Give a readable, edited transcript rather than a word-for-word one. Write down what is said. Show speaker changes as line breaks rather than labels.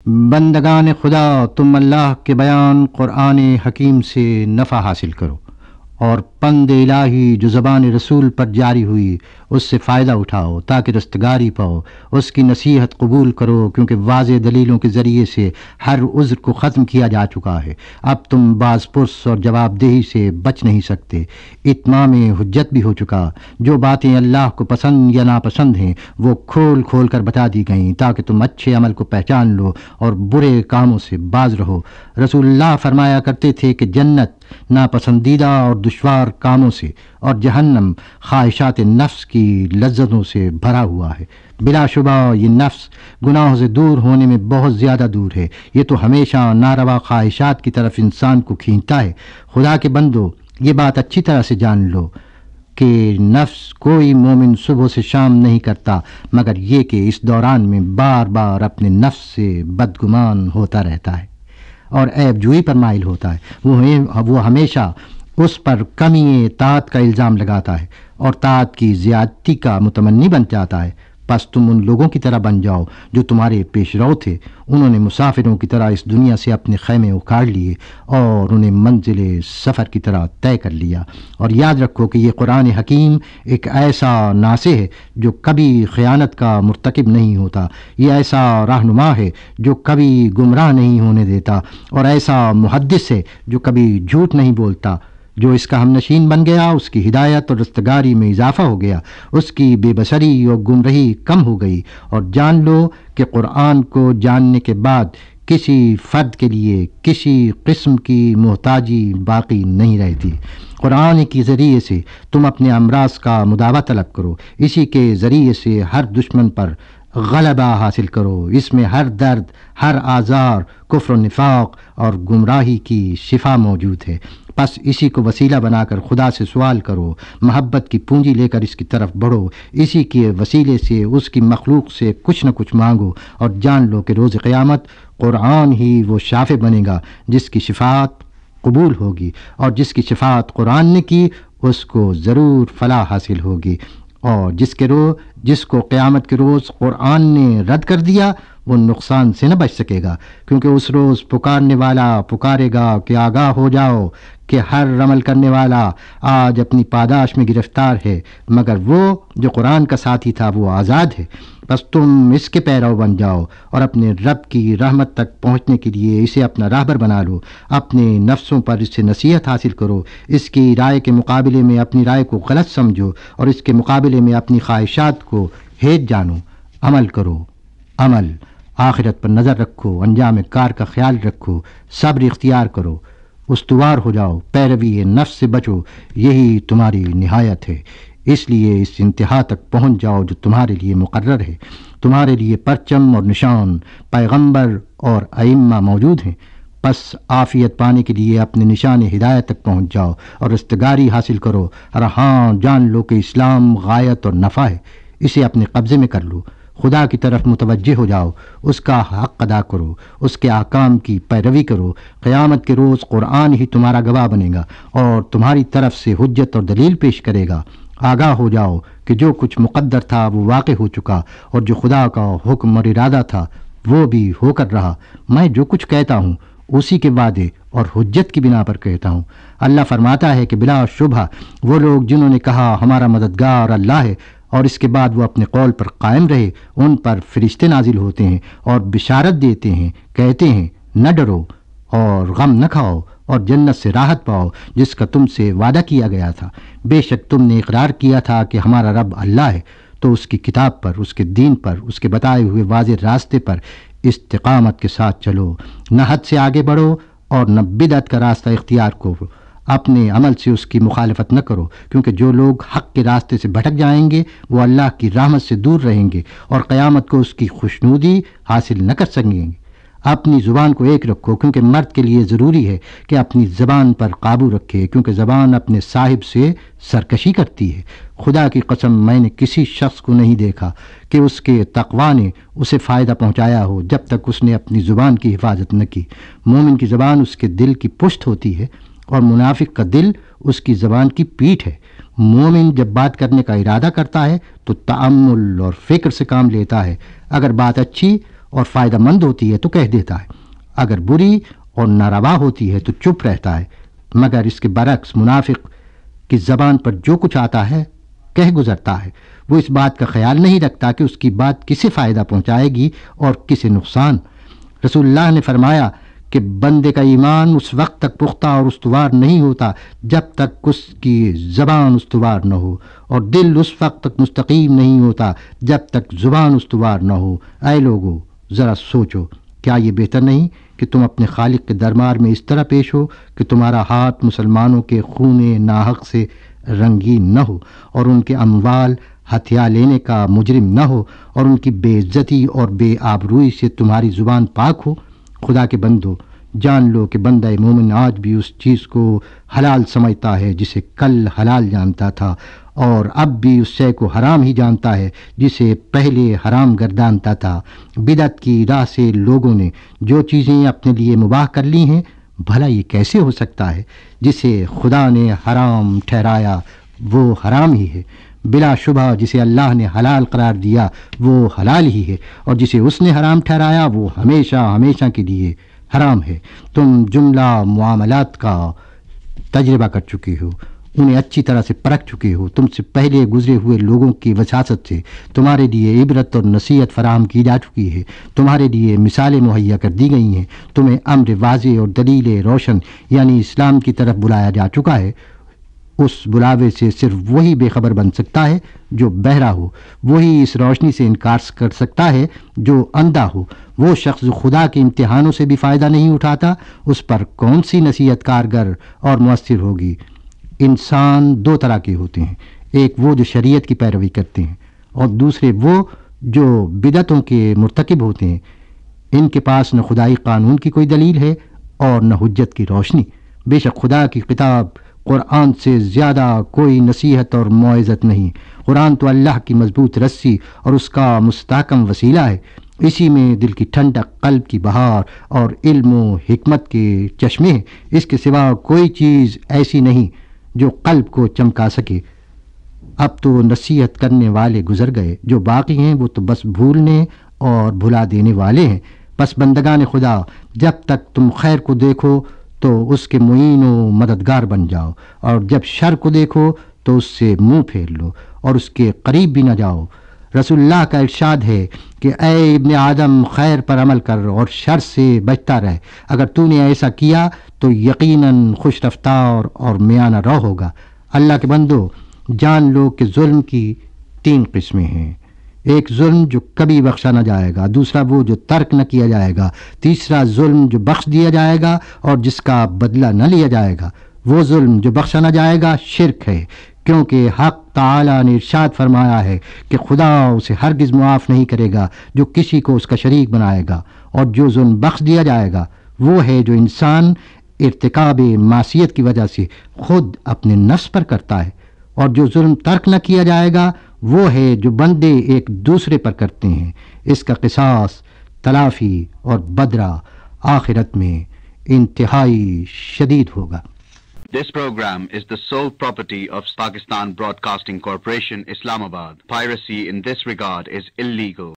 بندگان خدا، تم اللہ کے بیان قرآن حکیم سے نفع حاصل کرو اور پند الہی جو زبان رسول پر جاری ہوئی اس سے فائدہ اٹھاؤ تاکہ رستگاری پاؤ۔ اس کی نصیحت قبول کرو کیونکہ واضح دلیلوں کے ذریعے سے ہر عذر کو ختم کیا جا چکا ہے۔ اب تم باز پرس اور جواب دہی سے بچ نہیں سکتے۔ اتمام حجت بھی ہو چکا۔ جو باتیں اللہ کو پسند یا ناپسند ہیں وہ کھول کھول کر بتا دی گئیں تاکہ تم اچھے عمل کو پہچان لو اور برے کاموں سے باز رہو۔ رسول اللہ فرمایا کرتے تھے کہ جنت ناپسندیدہ اور دشوار کاموں سے اور جہنم خواہشات نفس کی لذتوں سے بھرا ہوا ہے۔ بلا شبہ یہ نفس گناہوں سے دور ہونے میں بہت زیادہ دور ہے۔ یہ تو ہمیشہ ناروا خواہشات کی طرف انسان کو کھینچتا ہے۔ خدا کے بندو، یہ بات اچھی طرح سے جان لو کہ نفس کوئی مومن صبح سے شام نہیں کرتا مگر یہ کہ اس دوران میں بار بار اپنے نفس سے بدگمان ہوتا رہتا ہے اور عیب جوئی پر مائل ہوتا ہے۔ وہ ہمیشہ اس پر کمی اطاعت کا الزام لگاتا ہے اور طاعت کی زیادتی کا متمنی بن جاتا ہے۔ پس تم ان لوگوں کی طرح بن جاؤ جو تمہارے پیش رو تھے۔ انہوں نے مسافروں کی طرح اس دنیا سے اپنے خیمے اکھاڑ لیے اور انہیں منزل سفر کی طرح طے کر لیا۔ اور یاد رکھو کہ یہ قرآن حکیم ایک ایسا ناصح ہے جو کبھی خیانت کا مرتکب نہیں ہوتا۔ یہ ایسا رہنما ہے جو کبھی گمراہ نہیں ہونے دیتا اور ایسا محدث ہے جو کبھی جھوٹ نہیں بولتا۔ جو اس کا ہم نشین بن گیا اس کی ہدایت اور رستگاری میں اضافہ ہو گیا، اس کی بے بصری اور گمراہی کم ہو گئی۔ اور جان لو کہ قرآن کو جاننے کے بعد کسی فرد کے لیے کسی قسم کی محتاجی باقی نہیں رہتی۔ قرآن کے ذریعے سے تم اپنے امراض کا مداوع طلب کرو، اسی کے ذریعے سے ہر دشمن پر غلبہ حاصل کرو۔ اس میں ہر درد، ہر آزار، کفر و نفاق اور گمراہی کی شفا موجود ہے۔ پس اسی کو وسیلہ بنا کر خدا سے سوال کرو، محبت کی پونجی لے کر اس کی طرف بڑھو، اسی کے وسیلے سے اس کی مخلوق سے کچھ نہ کچھ مانگو اور جان لو کہ روز قیامت قرآن ہی وہ شافع بنے گا جس کی شفاعت قبول ہوگی، اور جس کی شفاعت قرآن نے کی اس کو ضرور فلاح حاصل ہوگی، اور جس کو قیامت کے روز قرآن نے رد کر دیا وہ نقصان سے نہ بچ سکے گا، کیونکہ اس روز پکارنے والا پکارے گا کہ آگاہ ہو جاؤ کہ ہر عمل کرنے والا آج اپنی پاداش میں گرفتار ہے، مگر وہ جو قرآن کا ساتھی تھا وہ آزاد ہے۔ بس تم اس کے پیرو بن جاؤ اور اپنے رب کی رحمت تک پہنچنے کے لیے اسے اپنا راہبر بنا لو۔ اپنے نفسوں پر اس سے نصیحت حاصل کرو، اس کی رائے کے مقابلے میں اپنی رائے کو غلط سمجھو اور اس کے مقابلے میں اپنی خواہشات کو ہیج جانو۔ عمل کرو، عمل، آخرت پر نظر رکھو، انجام کار کا خیال رکھو، صبر اختیار کرو، استوار ہو جاؤ، پیروی نفس سے بچو، یہی تمہاری نہایت ہے۔ اس لیے اس انتہا تک پہنچ جاؤ جو تمہارے لیے مقرر ہے۔ تمہارے لیے پرچم اور نشان، پیغمبر اور ائمہ موجود ہیں۔ پس عافیت پانے کے لیے اپنے نشان ہدایت تک پہنچ جاؤ اور رستگاری حاصل کرو۔ اور ہاں جان لو کہ اسلام غایت اور نفع ہے، اسے اپنے قبضے میں کر لو۔ خدا کی طرف متوجہ ہو جاؤ، اس کا حق ادا کرو، اس کے احکام کی پیروی کرو۔ قیامت کے روز قرآن ہی تمہارا گواہ بنے گا اور تمہاری طرف سے حجت اور دلیل پیش کرے گا۔ آگاہ ہو جاؤ کہ جو کچھ مقدر تھا وہ واقع ہو چکا، اور جو خدا کا حکم اور ارادہ تھا وہ بھی ہو کر رہا۔ میں جو کچھ کہتا ہوں اسی کے وعدے اور حجت کی بنا پر کہتا ہوں۔ اللہ فرماتا ہے کہ بلا شبہ وہ لوگ جنہوں نے کہا ہمارا مددگار اللہ ہے اور اس کے بعد وہ اپنے قول پر قائم رہے، ان پر فرشتے نازل ہوتے ہیں اور بشارت دیتے ہیں، کہتے ہیں نہ ڈرو اور غم نہ کھاؤ اور جنت سے راحت پاؤ جس کا تم سے وعدہ کیا گیا تھا۔ بے شک تم نے اقرار کیا تھا کہ ہمارا رب اللہ ہے، تو اس کی کتاب پر، اس کے دین پر، اس کے بتائے ہوئے واضح راستے پر استقامت کے ساتھ چلو، نہ حد سے آگے بڑھو اور نہ بدعت کا راستہ اختیار کرو۔ اپنے عمل سے اس کی مخالفت نہ کرو، کیونکہ جو لوگ حق کے راستے سے بھٹک جائیں گے وہ اللہ کی رحمت سے دور رہیں گے اور قیامت کو اس کی خوشنودی حاصل نہ کر سکیں گے۔ اپنی زبان کو ایک رکھو، کیونکہ مرد کے لیے ضروری ہے کہ اپنی زبان پر قابو رکھے، کیونکہ زبان اپنے صاحب سے سرکشی کرتی ہے۔ خدا کی قسم میں نے کسی شخص کو نہیں دیکھا کہ اس کے تقوی نے اسے فائدہ پہنچایا ہو جب تک اس نے اپنی زبان کی حفاظت نہ کی۔ مومن کی زبان اس کے دل کی پشت ہوتی ہے اور منافق کا دل اس کی زبان کی پیٹھ ہے۔ مومن جب بات کرنے کا ارادہ کرتا ہے تو تأمل اور فکر سے کام لیتا ہے۔ اگر بات اچھی اور فائدہ مند ہوتی ہے تو کہہ دیتا ہے، اگر بری اور ناروا ہوتی ہے تو چپ رہتا ہے، مگر اس کے برعکس منافق کی زبان پر جو کچھ آتا ہے کہہ گزرتا ہے، وہ اس بات کا خیال نہیں رکھتا کہ اس کی بات کسے فائدہ پہنچائے گی اور کسے نقصان۔ رسول اللہ نے فرمایا کہ بندے کا ایمان اس وقت تک پختہ اور استوار نہیں ہوتا جب تک اس کی زبان استوار نہ ہو، اور دل اس وقت تک مستقیم نہیں ہوتا جب تک زبان استوار نہ ہو۔ اے لوگو، ذرا سوچو، کیا یہ بہتر نہیں کہ تم اپنے خالق کے دربار میں اس طرح پیش ہو کہ تمہارا ہاتھ مسلمانوں کے خون ناحق سے رنگین نہ ہو، اور ان کے اموال ہتھیا لینے کا مجرم نہ ہو، اور ان کی بے عزتی اور بے آبروئی سے تمہاری زبان پاک ہو؟ خدا کے بندو، جان لو کہ بندہ مومن آج بھی اس چیز کو حلال سمجھتا ہے جسے کل حلال جانتا تھا، اور اب بھی اس شے کو حرام ہی جانتا ہے جسے پہلے حرام گردانتا تھا۔ بدعت کی راہ سے لوگوں نے جو چیزیں اپنے لیے مباح کر لی ہیں، بھلا یہ کیسے ہو سکتا ہے؟ جسے خدا نے حرام ٹھہرایا وہ حرام ہی ہے، بلا شبہ جسے اللہ نے حلال قرار دیا وہ حلال ہی ہے، اور جسے اس نے حرام ٹھہرایا وہ ہمیشہ ہمیشہ کے لیے حرام ہے۔ تم جملہ معاملات کا تجربہ کر چکے ہو، انہیں اچھی طرح سے پرکھ چکے ہو، تم سے پہلے گزرے ہوئے لوگوں کی وساطت سے تمہارے لیے عبرت اور نصیحت فراہم کی جا چکی ہے، تمہارے لیے مثالیں مہیا کر دی گئی ہیں، تمہیں امر واضح اور دلیل روشن یعنی اسلام کی طرف بلایا جا چکا ہے۔ اس بلاوے سے صرف وہی بے خبر بن سکتا ہے جو بہرا ہو، وہی اس روشنی سے انکار کر سکتا ہے جو اندھا ہو۔ وہ شخص جو خدا کے امتحانوں سے بھی فائدہ نہیں اٹھاتا، اس پر کون سی نصیحت کارگر اور مؤثر ہوگی؟ انسان دو طرح کے ہوتے ہیں، ایک وہ جو شریعت کی پیروی کرتے ہیں، اور دوسرے وہ جو بدعتوں کے مرتکب ہوتے ہیں۔ ان کے پاس نہ خدائی قانون کی کوئی دلیل ہے اور نہ حجت کی روشنی۔ بے شک خدا کی کتاب قرآن سے زیادہ کوئی نصیحت اور موعظت نہیں۔ قرآن تو اللہ کی مضبوط رسی اور اس کا مستحکم وسیلہ ہے، اسی میں دل کی ٹھنڈک، قلب کی بہار اور علم و حکمت کے چشمے ہیں۔ اس کے سوا کوئی چیز ایسی نہیں جو قلب کو چمکا سکے۔ اب تو نصیحت کرنے والے گزر گئے، جو باقی ہیں وہ تو بس بھولنے اور بھلا دینے والے ہیں۔ بس بندگان خدا، جب تک تم خیر کو دیکھو تو اس کے معین و مددگار بن جاؤ، اور جب شر کو دیکھو تو اس سے منہ پھیر لو اور اس کے قریب بھی نہ جاؤ۔ رسول اللہ کا ارشاد ہے کہ اے ابن آدم، خیر پر عمل کر اور شر سے بچتا رہ، اگر تو نے ایسا کیا تو یقیناً خوش رفتار اور میانہ رو ہوگا۔ اللہ کے بندو، جان لو کہ ظلم کی تین قسمیں ہیں، ایک ظلم جو کبھی بخشا نہ جائے گا، دوسرا وہ جو ترک نہ کیا جائے گا، تیسرا ظلم جو بخش دیا جائے گا اور جس کا بدلہ نہ لیا جائے گا۔ وہ ظلم جو بخشا نہ جائے گا شرک ہے، کیونکہ حق تعالی نے ارشاد فرمایا ہے کہ خدا اسے ہرگز معاف نہیں کرے گا جو کسی کو اس کا شریک بنائے گا، اور جو ظلم بخش دیا جائے گا وہ ہے جو انسان ارتکاب معصیت کی وجہ سے خود اپنے نفس پر کرتا ہے، اور جو ظلم ترک نہ کیا جائے گا وہ ہے جو بندے ایک دوسرے پر کرتے ہیں۔ اس کا قصاص، تلافی اور بدلہ آخرت میں انتہائی شدید ہوگا۔
This program is the sole property of Pakistan Broadcasting Corporation, Islamabad. Piracy in this regard is illegal.